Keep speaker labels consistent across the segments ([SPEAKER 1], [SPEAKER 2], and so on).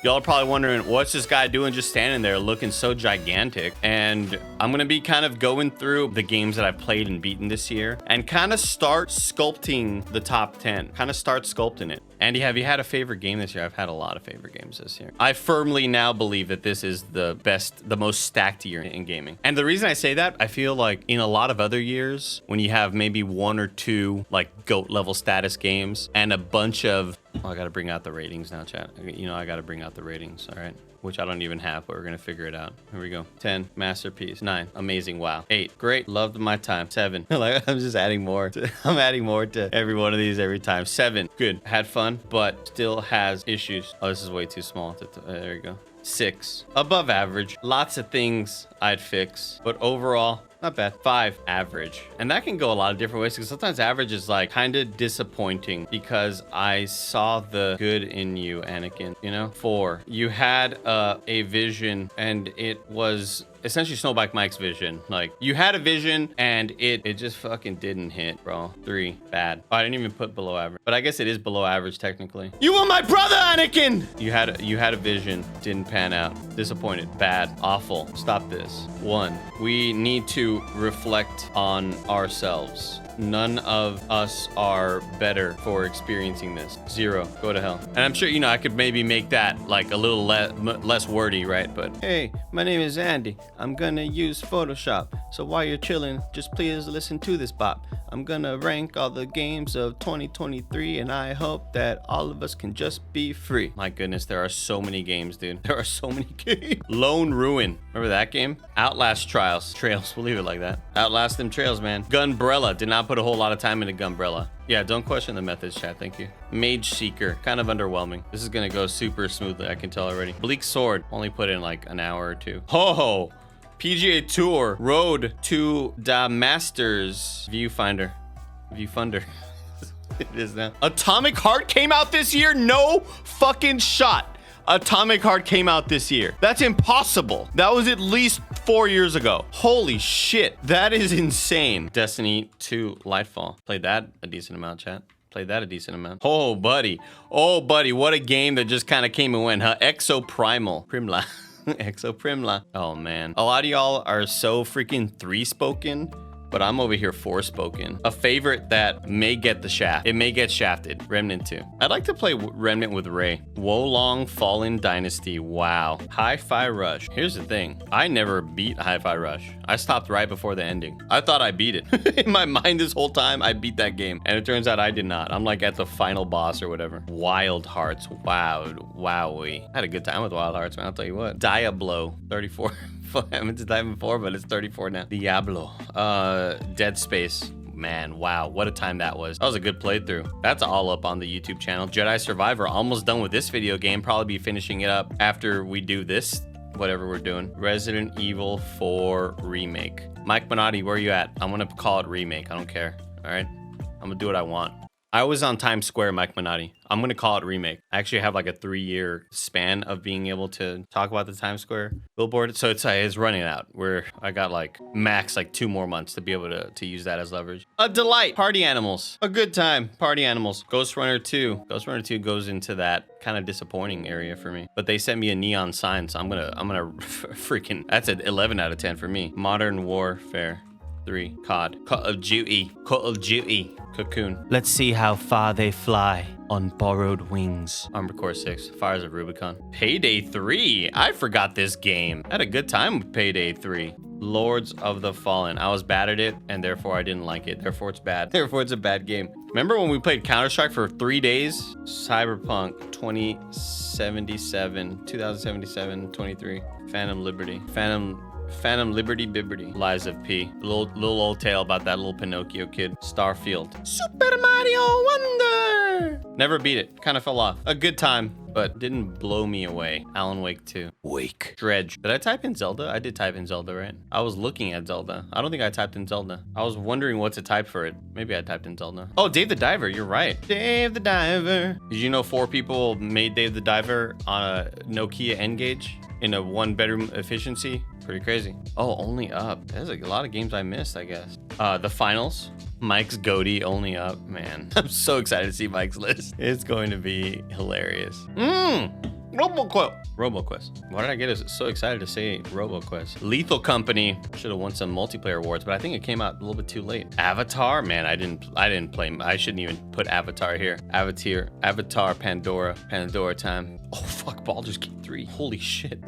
[SPEAKER 1] Y'all are probably wondering, what's this guy doing just standing there looking so gigantic? And I'm gonna be kind of going through the games that I've played and beaten this year and kind of start sculpting the top 10. Kind of start sculpting it. Andy, have you had a favorite game this year? I've had a lot of favorite games this year. I firmly now believe that this is the best, the most stacked year in gaming. And the reason I say that, I feel like in a lot of other years, when you have maybe 1 or 2 like GOAT level status games and a bunch of, oh, I gotta bring out the ratings now, chat. You know, I gotta bring out the ratings, all right? Which I don't even have, but we're gonna figure it out. Here we go. 10, masterpiece. 9, amazing, wow. 8, great, loved my time. 7, like I'm just adding more. I'm adding more to every one of these every time. 7, good, had fun, but still has issues. Oh, this is way too small. There you go. 6, above average. Lots of things I'd fix, but overall, not bad. 5, average. And that can go a lot of different ways because sometimes average is like kind of disappointing because I saw the good in you, Anakin, you know? 4, you had a vision and it was essentially Snowbike Mike's vision. Like you had a vision and it just fucking didn't hit, bro. 3, bad. Oh, I didn't even put below average, but I guess it is below average technically. You were my brother, Anakin! You had a vision, didn't pan out. Disappointed, bad, awful. Stop this. 1, we need to reflect on ourselves. None of us are better for experiencing this. 0, go to hell. And I'm sure, you know, I could maybe make that like a little less wordy, right? But hey, my name is Andy. I'm gonna use Photoshop. So while you're chilling, just please listen to this bop. I'm gonna rank all the games of 2023 and I hope that all of us can just be free. My goodness, there are so many games, dude. There are so many games. Lone Ruin. Remember that game? Outlast Trials. Trails, we'll leave it like that. Outlast them trails, man. Gunbrella. Did not put a whole lot of time into Gunbrella. Yeah, don't question the methods, chat. Thank you. Mage Seeker. Kind of underwhelming. This is gonna go super smoothly. I can tell already. Bleak Sword. Only put in like an hour or 2. Ho! PGA Tour. Road to the Masters. Viewfinder. It is now. Atomic Heart came out this year? No fucking shot. Atomic Heart came out this year. That's impossible. That was at least 4 years ago. Holy shit. That is insane. Destiny 2 Lightfall. Played that a decent amount, chat. Played that a decent amount. Oh, buddy. Oh, buddy. What a game that just kind of came and went, huh? Exoprimal. Primla. Exoprimla. Oh, man. A lot of y'all are so freaking 3-spoken. But I'm over here 4-spoken. A favorite that may get the shaft. It may get shafted. Remnant 2. I'd like to play Remnant with Ray. Wolong Fallen Dynasty. Wow. Hi-Fi Rush. Here's the thing. I never beat Hi-Fi Rush. I stopped right before the ending. I thought I beat it. In my mind this whole time, I beat that game. And it turns out I did not. I'm like at the final boss or whatever. Wild Hearts. Wow. Wowie. I had a good time with Wild Hearts, man. I'll tell you what. Diablo. 34. I meant to dive in 4, but it's 34 now. Diablo. Dead Space. Man, wow, what a time that was. That was a good playthrough. That's all up on the YouTube channel. Jedi Survivor, almost done with this video game. Probably be finishing it up after we do this, whatever we're doing. Resident Evil 4 Remake. Mike Minotti, where are you at? I'm gonna call it Remake, I don't care, all right? I'm gonna do what I want. I was on Times Square, Mike Minotti. I'm gonna call it Remake. I actually have like a 3-year span of being able to talk about the Times Square billboard. So it's running out where I got like max like 2 more months to be able to use that as leverage. A delight. Party animals. A good time. Party animals. Ghost Runner 2. Ghost Runner 2 goes into that kind of disappointing area for me. But they sent me a neon sign, so I'm gonna freaking, that's an 11 out of 10 for me. Modern Warfare 3. COD. Call of Duty. Call of Duty. Cocoon. Let's see how far they fly on borrowed wings. Armored Core 6. Fires of Rubicon. Payday 3. I forgot this game. I had a good time with Payday 3. Lords of the Fallen. I was bad at it, and therefore I didn't like it. Therefore it's bad. Therefore it's a bad game. Remember when we played Counter-Strike for 3 days? Cyberpunk 2077, 23. Phantom Liberty. Phantom Liberty Bibberty. Lies of P. Little old tale about that little Pinocchio kid. Starfield. Super Mario Wonder. Never beat it. Kind of fell off. A good time, but didn't blow me away. Alan Wake 2. Wake. Dredge. Did I type in Zelda? I did type in Zelda, right? I was looking at Zelda. I don't think I typed in Zelda. I was wondering what to type for it. Maybe I typed in Zelda. Oh, Dave the Diver. You're right. Dave the Diver. Did you know 4 people made Dave the Diver on a Nokia N-Gage in a 1-bedroom efficiency? Pretty crazy. Oh, only up. There's a lot of games I missed, I guess. The finals. Mike's goatee only up. Man, I'm so excited to see Mike's list. It's going to be hilarious. Robo Quest. Robo Quest. Why did I get so excited to say Robo Quest? Lethal Company. Should have won some multiplayer awards, but I think it came out a little bit too late. Avatar, man, I didn't play. I shouldn't even put Avatar here. Avatar, Pandora time. Oh fuck, Baldur's Gate 3. Holy shit.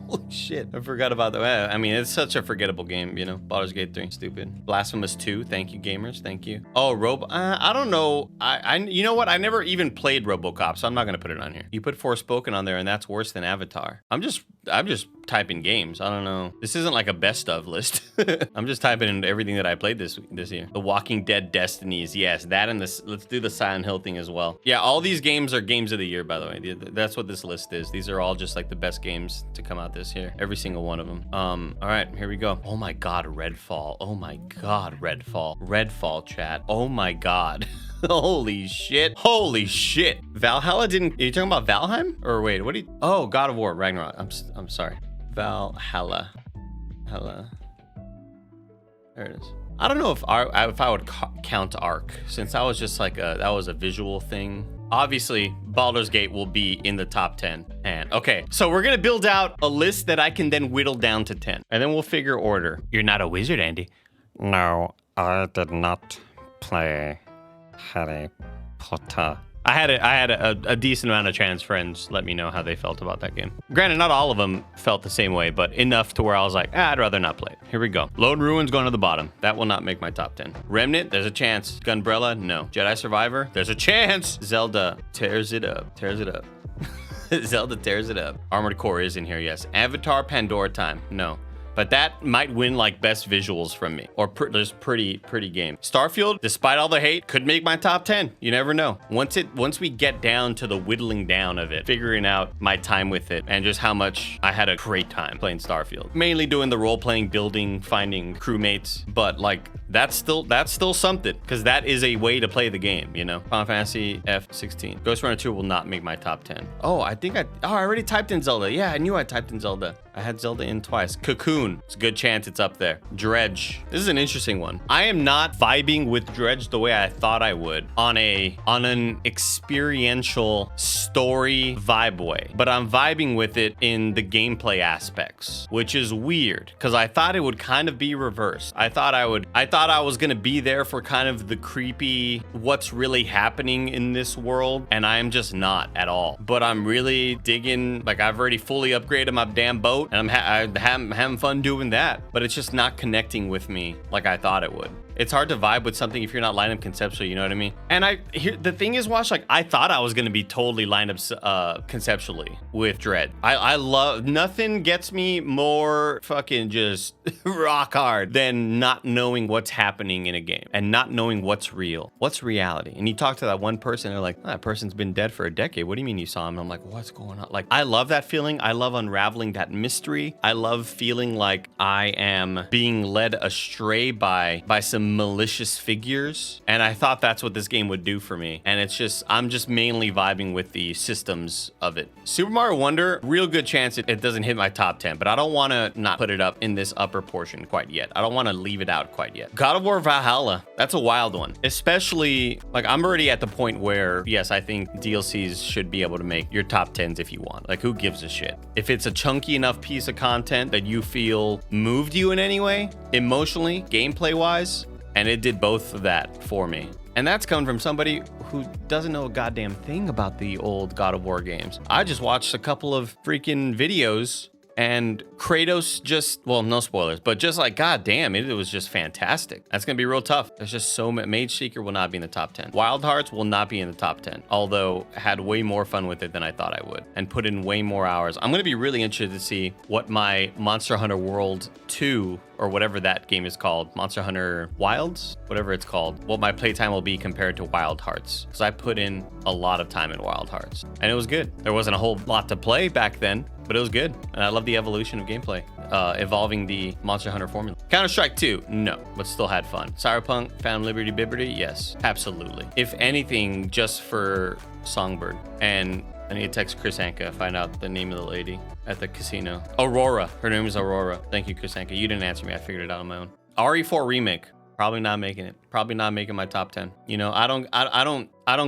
[SPEAKER 1] Holy shit. I forgot about that. I mean, it's such a forgettable game, you know. Baldur's Gate 3, stupid. Blasphemous 2. Thank you, gamers. Thank you. Oh, I don't know. You know what? I never even played RoboCop, so I'm not gonna put it on here. You put Forspoken on there, and that's worse than Avatar. I'm just typing games. I don't know. This isn't like a best of list. I'm just typing in everything that I played this year. The Walking Dead Destinies. Yes, that and this. Let's do the Silent Hill thing as well. Yeah, all these games are games of the year, by the way. That's what this list is. These are all just like the best games to come out this year. Every single one of them. All right, here we go. Oh my God, Redfall. Oh my God, Redfall. Redfall chat. Oh my God. Holy shit. Holy shit. Valhalla didn't... Are you talking about Valheim? Or wait, what do you... Oh, God of War, Ragnarok. I'm sorry. Valhalla. There it is. I don't know if I would count Ark, since that was just like that was a visual thing. Obviously, Baldur's Gate will be in the top 10. And okay, so we're gonna build out a list that I can then whittle down to 10. And then we'll figure order. You're not a wizard, Andy.
[SPEAKER 2] No, I did not play Harry Potter.
[SPEAKER 1] I had a decent amount of trans friends let me know how they felt about that game. Granted, not all of them felt the same way, but enough to where I was like, I'd rather not play it. Here we go. Lone Ruins going to the bottom. That will not make my top 10. Remnant, there's a chance. Gunbrella, no. Jedi Survivor, there's a chance. Zelda tears it up. Zelda tears it up. Armored Core is in here, yes. Avatar Pandora Time, no. But that might win like best visuals from me, or there's pretty game. Starfield, despite all the hate, could make my top 10. You never know. Once we get down to the whittling down of it, figuring out my time with it, and just how much I had a great time playing Starfield. Mainly doing the role-playing, building, finding crewmates, but like that's still something, because that is a way to play the game, you know. Final Fantasy F16. Ghost Runner 2 will not make my top 10. Oh, I already typed in Zelda. Yeah, I knew I typed in Zelda. I had Zelda in twice. Cocoon, it's a good chance it's up there. Dredge, this is an interesting one. I am not vibing with Dredge the way I thought I would on an experiential story vibe way, but I'm vibing with it in the gameplay aspects, which is weird because I thought it would kind of be reversed. I thought I was gonna be there for kind of the creepy, what's really happening in this world, and I am just not at all. But I'm really digging, like I've already fully upgraded my damn boat, and I'm having fun doing that, but it's just not connecting with me like I thought it would. It's hard to vibe with something if you're not lined up conceptually, you know what I mean? And the thing is, Wash, like I thought I was gonna be totally lined up conceptually with Dread. I love, nothing gets me more fucking just rock hard than not knowing what's happening in a game and not knowing what's real, what's reality. And you talk to that one person, they're like, oh, that person's been dead for a decade. What do you mean you saw him? And I'm like, what's going on? Like, I love that feeling. I love unraveling that mystery. I love feeling like I am being led astray by some malicious figures, and I thought that's what this game would do for me. And it's just, I'm just mainly vibing with the systems of it. Super Mario Wonder, real good chance it doesn't hit my top 10, but I don't want to not put it up in this upper portion quite yet. I don't want to leave it out quite yet. God of War Valhalla, that's a wild one. Especially, like, I'm already at the point where, yes, I think DLCs should be able to make your top 10s if you want. Like, who gives a shit? If it's a chunky enough piece of content that you feel moved you in any way, emotionally, gameplay-wise, and it did both of that for me. And that's coming from somebody who doesn't know a goddamn thing about the old God of War games. I just watched a couple of freaking videos, and Kratos just, well, no spoilers, but just like, goddamn, it was just fantastic. That's gonna be real tough. There's just so many. Mage Seeker will not be in the top 10. Wild Hearts will not be in the top 10, although I had way more fun with it than I thought I would and put in way more hours. I'm gonna be really interested to see what my Monster Hunter World 2, or whatever that game is called, Monster Hunter Wilds, whatever it's called, what my playtime will be compared to Wild Hearts. Because I put in a lot of time in Wild Hearts, and it was good. There wasn't a whole lot to play back then, but it was good. And I love the evolution of gameplay, evolving the Monster Hunter formula. Counter-Strike 2, no, but still had fun. Cyberpunk, Phantom Liberty Bibberty, yes, absolutely. If anything, just for Songbird. And I need to text Chris Anka, find out the name of the lady at the casino. Aurora. Her name is Aurora. Thank you, Chris Anka. You didn't answer me. I figured it out on my own. RE4 Remake. Probably not making it. Probably not making my top 10. You know, I don't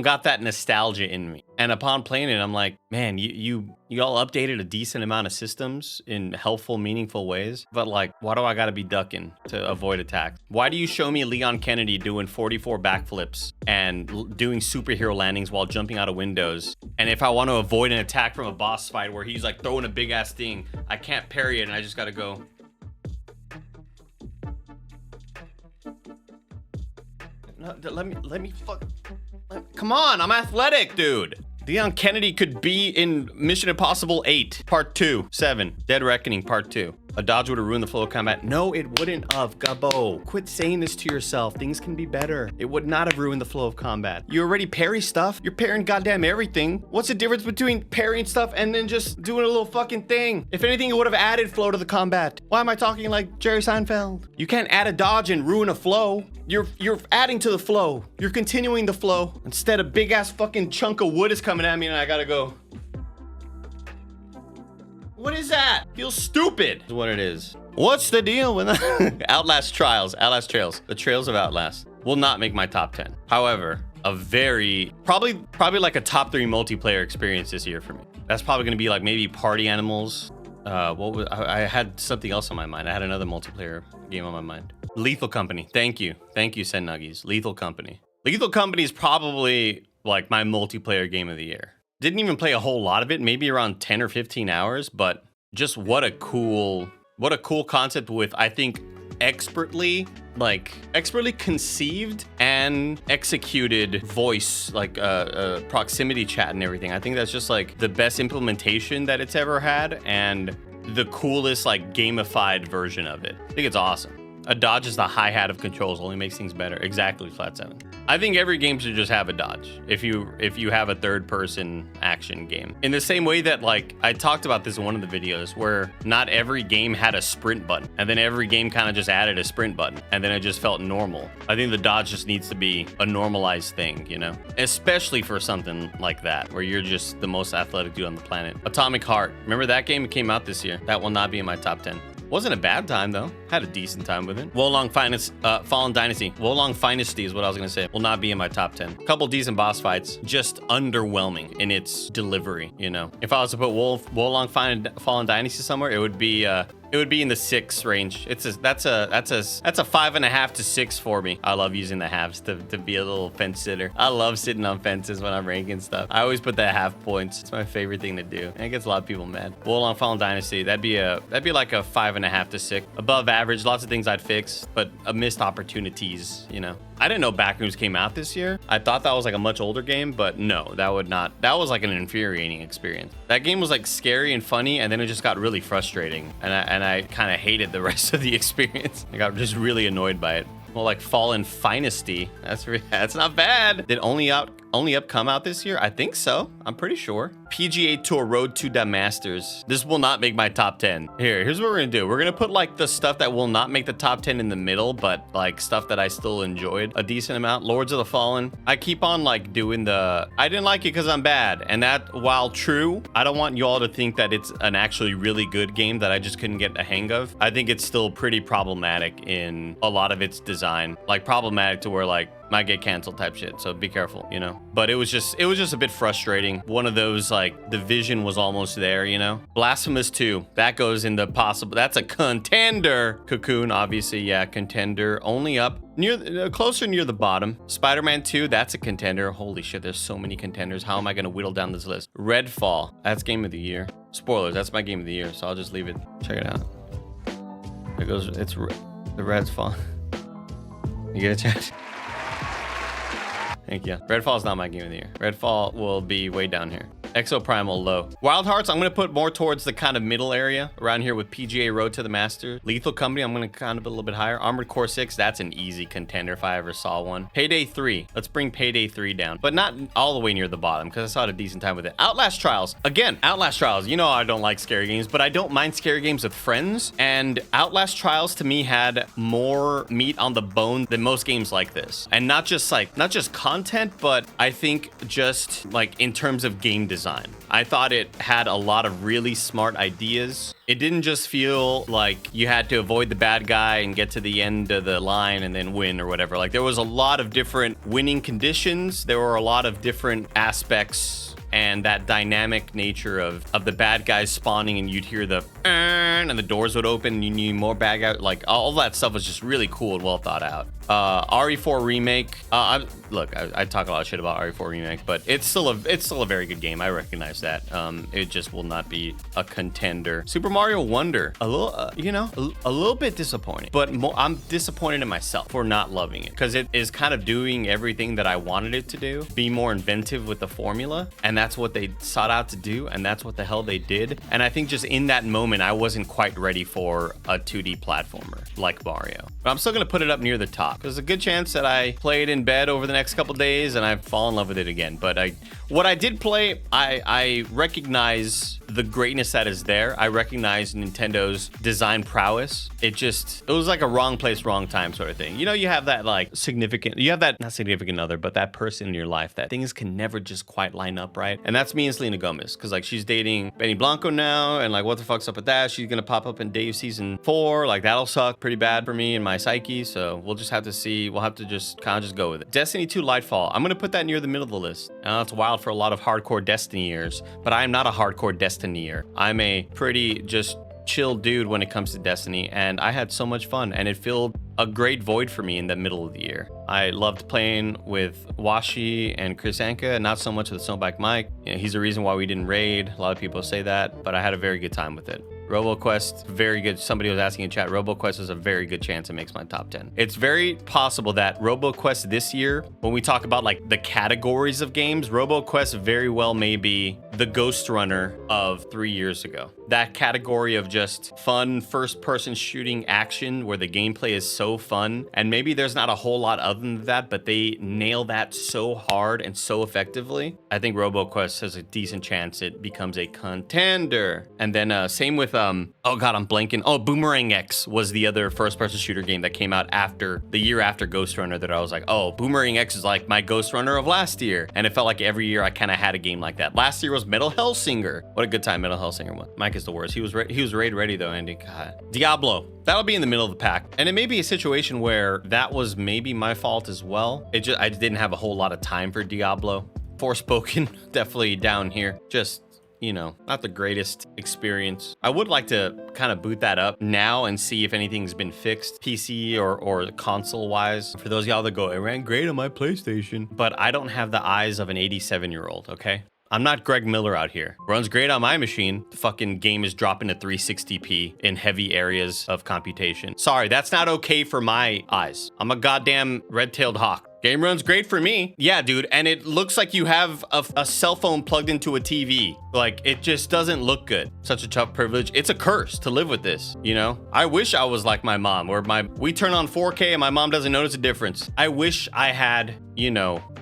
[SPEAKER 1] got that nostalgia in me. And upon playing it, I'm like, man, you all updated a decent amount of systems in helpful, meaningful ways. But like, why do I gotta be ducking to avoid attacks? Why do you show me Leon Kennedy doing 44 backflips and doing superhero landings while jumping out of windows? And if I want to avoid an attack from a boss fight where he's like throwing a big ass thing, I can't parry it and I just gotta go. No, let me fuck. Come on, I'm athletic, dude. Leon Kennedy could be in Mission Impossible 8, Part 2, 7, Dead Reckoning, Part 2. A dodge would have ruined the flow of combat. No, it wouldn't have, Gabo. Quit saying this to yourself. Things can be better. It would not have ruined the flow of combat. You already parry stuff. You're parrying goddamn everything. What's the difference between parrying stuff and then just doing a little fucking thing? If anything, it would have added flow to the combat. Why am I talking like Jerry Seinfeld? You can't add a dodge and ruin a flow. You're adding to the flow. You're continuing the flow. Instead, a big ass fucking chunk of wood is coming at me and I gotta go. What is that? Feels stupid. Is what it is. What's the deal with that? Outlast Trials. Outlast Trails. The Trails of Outlast will not make my top 10. However, a very probably like a top 3 multiplayer experience this year for me. That's probably gonna be like maybe Party Animals. I had something else on my mind. I had another multiplayer game on my mind. Lethal Company. Thank you, Sen Nuggies. Lethal Company. Lethal Company is probably like my multiplayer game of the year. Didn't even play a whole lot of it, maybe around 10 or 15 hours, but just what a cool concept with, I think, expertly conceived and executed voice, like proximity chat and everything. I think that's just like the best implementation that it's ever had and the coolest like gamified version of it. I think it's awesome. A dodge is the hi-hat of controls, only makes things better. Exactly, Flat 7. I think every game should just have a dodge if you have a third-person action game. In the same way that, like, I talked about this in one of the videos where not every game had a sprint button, and then every game kind of just added a sprint button, and then it just felt normal. I think the dodge just needs to be a normalized thing, you know? Especially for something like that, where you're just the most athletic dude on the planet. Atomic Heart. Remember that game? It came out this year. That will not be in my top 10. Wasn't a bad time, though. Had a decent time with it. Wolong Fallen Dynasty. Wolong Dynasty is what I was going to say. Will not be in my top 10. Couple decent boss fights. Just underwhelming in its delivery, you know? If I was to put Wolong Fallen Dynasty somewhere, it would be in the 6 range. That's a 5.5 to 6 for me. I love using the halves to be a little fence sitter. I love sitting on fences when I'm ranking stuff. I always put the half points. It's my favorite thing to do. And it gets a lot of people mad. Wolong Fallen Dynasty, that'd be like a 5.5 to 6. Above average, lots of things I'd fix, but missed opportunities, you know. I didn't know Backrooms came out this year. I thought that was like a much older game, but no, that was like an infuriating experience. That game was like scary and funny, and then it just got really frustrating. And I kind of hated the rest of the experience. I got just really annoyed by it. Well, like Fallen Dynasty, that's not bad. Did Only Up come out this year? I think so. I'm pretty sure. PGA Tour Road to the Masters. This will not make my top 10. Here's what we're gonna do. We're gonna put like the stuff that will not make the top 10 in the middle, but like stuff that I still enjoyed a decent amount. Lords of the Fallen. I keep on like doing I didn't like it because I'm bad. And that, while true, I don't want you all to think that it's an actually really good game that I just couldn't get a hang of. I think it's still pretty problematic in a lot of its design. Like problematic to where like might get canceled type shit, so be careful, you know. But it was just a bit frustrating. One of those like the vision was almost there, you know. Blasphemous 2, that goes in the possible. That's a contender. Cocoon, obviously, yeah, contender. Only Up closer near the bottom. Spider-Man 2, that's a contender. Holy shit, there's so many contenders. How am I gonna whittle down this list? Redfall, that's game of the year. Spoilers, that's my game of the year, so I'll just leave it. Check it out. There goes. It's the Redfall. You get a chance? Thank you. Redfall's not my game of the year. Redfall will be way down here. Exoprimal low. Wild Hearts, I'm going to put more towards the kind of middle area around here with PGA Road to the Master. Lethal Company, I'm going to kind of a little bit higher. Armored Core 6, that's an easy contender if I ever saw one. Payday 3, let's bring Payday 3 down, but not all the way near the bottom because I saw a decent time with it. Outlast Trials, again, Outlast Trials. You know I don't like scary games, but I don't mind scary games with friends. And Outlast Trials to me had more meat on the bone than most games like this. And not just content, but I think just like in terms of game design. design. I thought it had a lot of really smart ideas. It didn't just feel like you had to avoid the bad guy and get to the end of the line and then win or whatever. Like, there was a lot of different winning conditions. There were a lot of different aspects and that dynamic nature of the bad guys spawning, and you'd hear the and the doors would open and you need more bad guys. Like, all that stuff was just really cool and well thought out. RE4 remake. I talk a lot of shit about RE4 remake, but it's still a very good game. I recognize that. It just will not be a contender. Super Mario Wonder, a little bit disappointing, but I'm disappointed in myself for not loving it, because it is kind of doing everything that I wanted it to do, be more inventive with the formula, and that's what they sought out to do, and that's what the hell they did. And I think just in that moment, I wasn't quite ready for a 2D platformer like Mario. But I'm still gonna put it up near the top. There's a good chance that I play it in bed over the next couple days and I fall in love with it again. But what I did play, I recognize the greatness that is there. I recognize Nintendo's design prowess. It was like a wrong place, wrong time sort of thing. You know, you have that not significant other, but that person in your life that things can never just quite line up right. And that's me and Selena Gomez, because like she's dating Benny Blanco now, and like what the fuck's up with that? She's gonna pop up in Dave season 4. Like, that'll suck pretty bad for me and my psyche. So we'll just have to see. We'll have to just kind of just go with it. Destiny 2 Lightfall. I'm gonna put that near the middle of the list. It's wild for a lot of hardcore Destiny-ers, but I am not a hardcore Destiny-er. I'm a pretty just chill dude when it comes to Destiny, and I had so much fun, and it filled a great void for me in the middle of the year. I loved playing with Washi and Chris Anka, not so much with Snowbike Mike. He's the reason why we didn't raid. A lot of people say that, but I had a very good time with it. Robo Quest, very good. Somebody was asking in chat, Robo Quest is a very good chance it makes my top 10. It's very possible that Robo Quest this year, when we talk about like the categories of games, Robo Quest very well may be the Ghost Runner of 3 years ago. That category of just fun first-person shooting action where the gameplay is so fun, and maybe there's not a whole lot other than that, but they nail that so hard and so effectively. I think Robo Quest has a decent chance it becomes a contender. And then same with oh god, I'm blanking. Oh, Boomerang X was the other first-person shooter game that came out the year after Ghost Runner, that I was like, oh, Boomerang X is like my Ghost Runner of last year. And it felt like every year I kind of had a game like that. Last year was Metal Hellsinger. What a good time Metal Hellsinger was. Mike is the worst. He was raid ready though, Andy. God. Diablo. That'll be in the middle of the pack. And it may be a situation where that was maybe my fault as well. I just didn't have a whole lot of time for Diablo. Forspoken, definitely down here. Just, not the greatest experience. I would like to kind of boot that up now and see if anything's been fixed, PC or console wise. For those of y'all that go, it ran great on my PlayStation, but I don't have the eyes of an 87-year-old, okay? I'm not Greg Miller out here. Runs great on my machine. The fucking game is dropping to 360p in heavy areas of computation. Sorry, that's not okay for my eyes. I'm a goddamn red-tailed hawk. Game runs great for me. Yeah, dude, and it looks like you have a cell phone plugged into a TV. Like, it just doesn't look good. Such a tough privilege. It's a curse to live with this, I wish I was like my mom, where we turn on 4K and my mom doesn't notice a difference. I wish I had,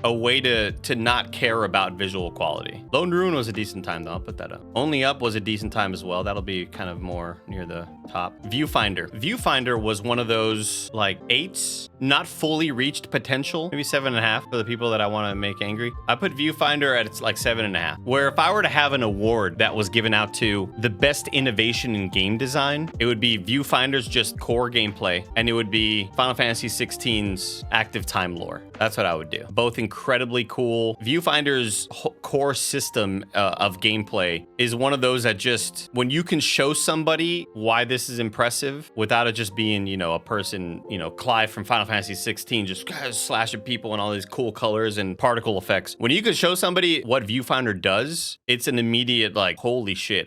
[SPEAKER 1] a way to not care about visual quality. Lone Ruin was a decent time, though. I'll put that up. Only Up was a decent time as well. That'll be kind of more near the top. Viewfinder. Viewfinder was one of those, like, 8s, not fully reached potential. Maybe 7.5 for the people that I want to make angry. I put Viewfinder at, it's like 7.5. Where if I were to have an award that was given out to the best innovation in game design, it would be Viewfinder's just core gameplay, and it would be Final Fantasy 16's active time lore. That's what I would do. Both incredibly cool. Viewfinder's core system of gameplay is one of those that just, when you can show somebody why this is impressive without it just being, a person, Clive from Final Fantasy 16 just slashing people and all these cool colors and particle effects. When you can show somebody what Viewfinder does, it's an immediate like, holy shit,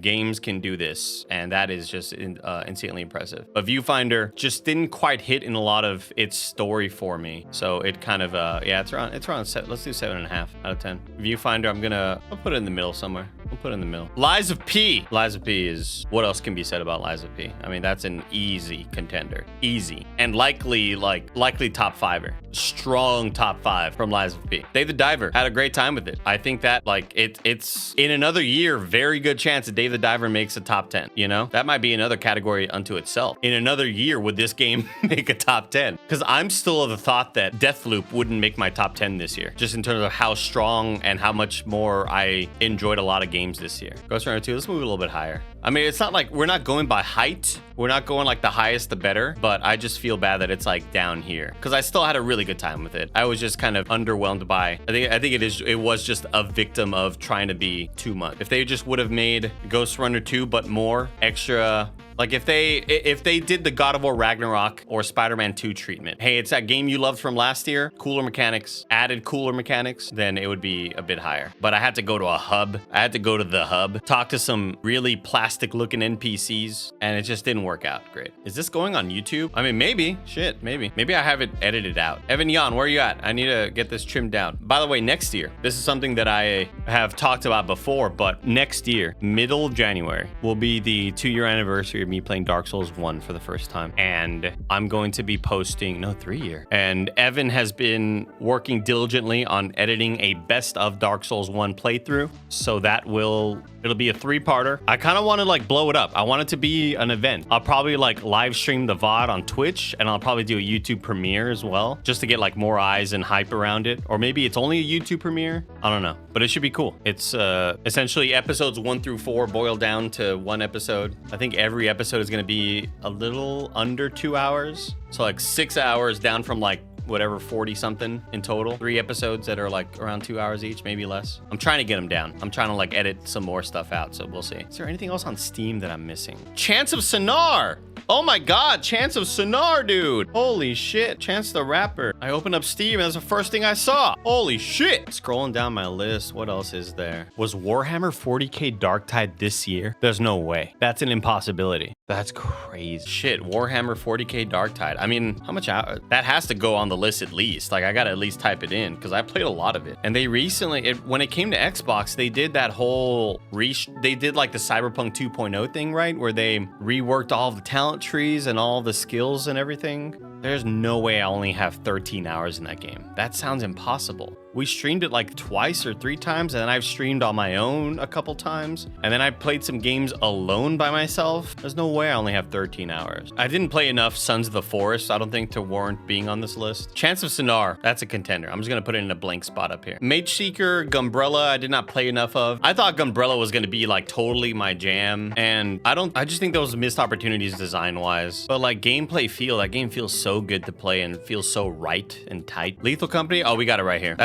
[SPEAKER 1] games can do this. And that is just insanely impressive. But Viewfinder just didn't quite hit in a lot of its story for me. So it kind of, it's around, let's do 7.5 out of 10. Viewfinder, I'll put it in the middle somewhere. We'll put it in the middle. Lies of P. Lies of P is, what else can be said about Lies of P? I mean, that's an easy contender. Easy. And likely top fiver. Strong top 5 from Lies of P. Dave the Diver had a great time with it. I think that like it's in another year, very good chance that Dave the Diver makes a top 10, you know? That might be another category unto itself. In another year, would this game make a top 10? Because I'm still of the thought that Deathloop wouldn't make my top 10 this year, just in terms of how strong and how much more I enjoyed a lot of games this year. Ghost Runner 2, let's move it a little bit higher. I mean, it's not like we're not going by height. We're not going like the highest, the better, but I just feel bad that it's like down here because I still had a really good time with it. I was just kind of underwhelmed by, I think it was just a victim of trying to be too much. If they just would have made Ghost Runner 2, but more extra, like if they did the God of War Ragnarok or Spider-Man 2 treatment, hey, it's that game you loved from last year, cooler mechanics, added cooler mechanics, then it would be a bit higher. But I had to go to a hub. I had to go to the hub, talk to some really plastic looking NPCs, and it just didn't work out great. Is this going on YouTube? I mean, maybe. Shit, maybe. Maybe I have it edited out. Evan Yan, where are you at? I need to get this trimmed down. By the way, next year, this is something that I have talked about before, but next year, middle of January, will be the 2-year anniversary of me playing Dark Souls 1 for the first time. And I'm going to be posting, 3-year. And Evan has been working diligently on editing a best of Dark Souls 1 playthrough. So it'll be a 3-parter. I kind of want to like blow it up. I want it to be an event. I'll probably like live stream the VOD on Twitch, and I'll probably do a YouTube premiere as well, just to get like more eyes and hype around it. Or maybe it's only a YouTube premiere. I don't know, but it should be cool. It's essentially episodes 1 through 4 boiled down to one episode. I think every episode is going to be a little under 2 hours. So like 6 hours down from like whatever, 40 something in total. 3 episodes that are like around 2 hours each, maybe less. I'm trying to get them down. I'm trying to like edit some more stuff out, so we'll see. Is there anything else on Steam that I'm missing? Chance of Sonar! Oh my God, Chance of Sonar, dude. Holy shit, Chance the Rapper. I opened up Steam and that's the first thing I saw. Holy shit. Scrolling down my list, what else is there? Was Warhammer 40K Darktide this year? There's no way. That's an impossibility. That's crazy. Shit, Warhammer 40K Darktide. I mean, how much hours? That has to go on the list at least. Like, I gotta at least type it in because I played a lot of it. And they recently, when it came to Xbox, they did that whole, they did like the Cyberpunk 2.0 thing, right? Where they reworked all the talent trees and all the skills and everything. There's no way I only have 13 hours in that game. That sounds impossible. We streamed it like twice or 3 times, and then I've streamed on my own a couple times, and then I played some games alone by myself. There's no way I only have 13 hours. I didn't play enough Sons of the Forest, I don't think, to warrant being on this list. Chance of Sonar, that's a contender. I'm just gonna put it in a blank spot up here. Mage Seeker, Gumbrella, I did not play enough of. I thought Gumbrella was gonna be like totally my jam, and I just think those missed opportunities design-wise. But like gameplay feel, that game feels so good to play and feels so right and tight. Lethal Company, oh, we got it right here.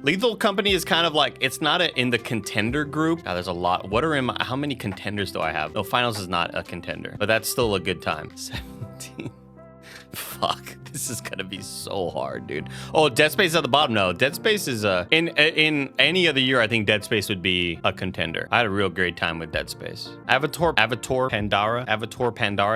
[SPEAKER 1] Lethal Company is kind of like, it's not in the contender group. Now there's a lot. How many contenders do I have? No, Finals is not a contender, but that's still a good time. 17. Fuck, this is gonna be so hard, dude. Oh, Dead Space is at the bottom. No, Dead Space is in any other year, I think Dead Space would be a contender. I had a real great time with Dead Space. Avatar Pandora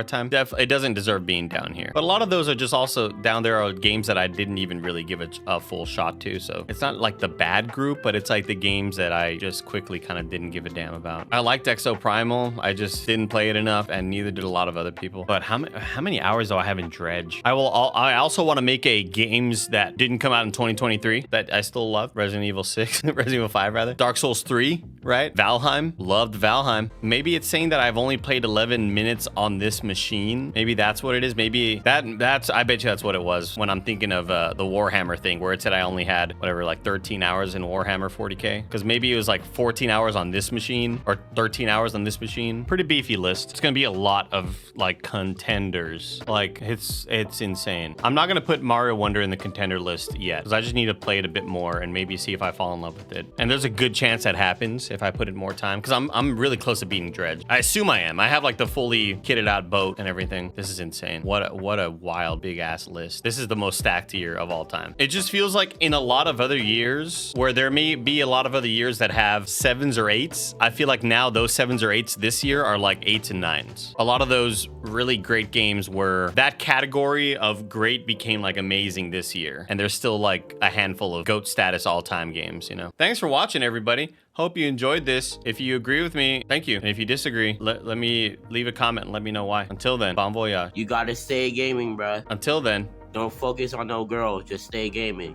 [SPEAKER 1] time. It doesn't deserve being down here. But a lot of those are just also down there are games that I didn't even really give a full shot to. So it's not like the bad group, but it's like the games that I just quickly kind of didn't give a damn about. I liked Exo Primal. I just didn't play it enough, and neither did a lot of other people. But how many hours do I have in Dredge? I also want to make a games that didn't come out in 2023 that I still love. Resident Evil 6, Resident Evil 5 rather. Dark Souls 3, right? Valheim, loved Valheim. Maybe it's saying that I've only played 11 minutes on this machine. Maybe that's what it is. Maybe that's, I bet you that's what it was when I'm thinking of the Warhammer thing where it said I only had whatever, like 13 hours in Warhammer 40K. Because maybe it was like 14 hours on this machine or 13 hours on this machine. Pretty beefy list. It's going to be a lot of like contenders. Like it's insane. I'm not gonna put Mario Wonder in the contender list yet because I just need to play it a bit more and maybe see if I fall in love with it. And there's a good chance that happens if I put in more time because I'm really close to beating Dredge. I assume I am. I have like the fully kitted out boat and everything. This is insane. What a wild big ass list. This is the most stacked year of all time. It just feels like in a lot of other years where there may be a lot of other years that have 7s or 8s. I feel like now those 7s or 8s this year are like 8s and 9s. A lot of those really great games were that category of great great became like amazing this year. And there's still like a handful of GOAT status all-time games, you know? Thanks for watching, everybody. Hope you enjoyed this. If you agree with me, thank you. And if you disagree, let me leave a comment and let me know why. Until then, bon voyage.
[SPEAKER 3] You gotta stay gaming, bruh.
[SPEAKER 1] Until then.
[SPEAKER 3] Don't focus on no girls. Just stay gaming.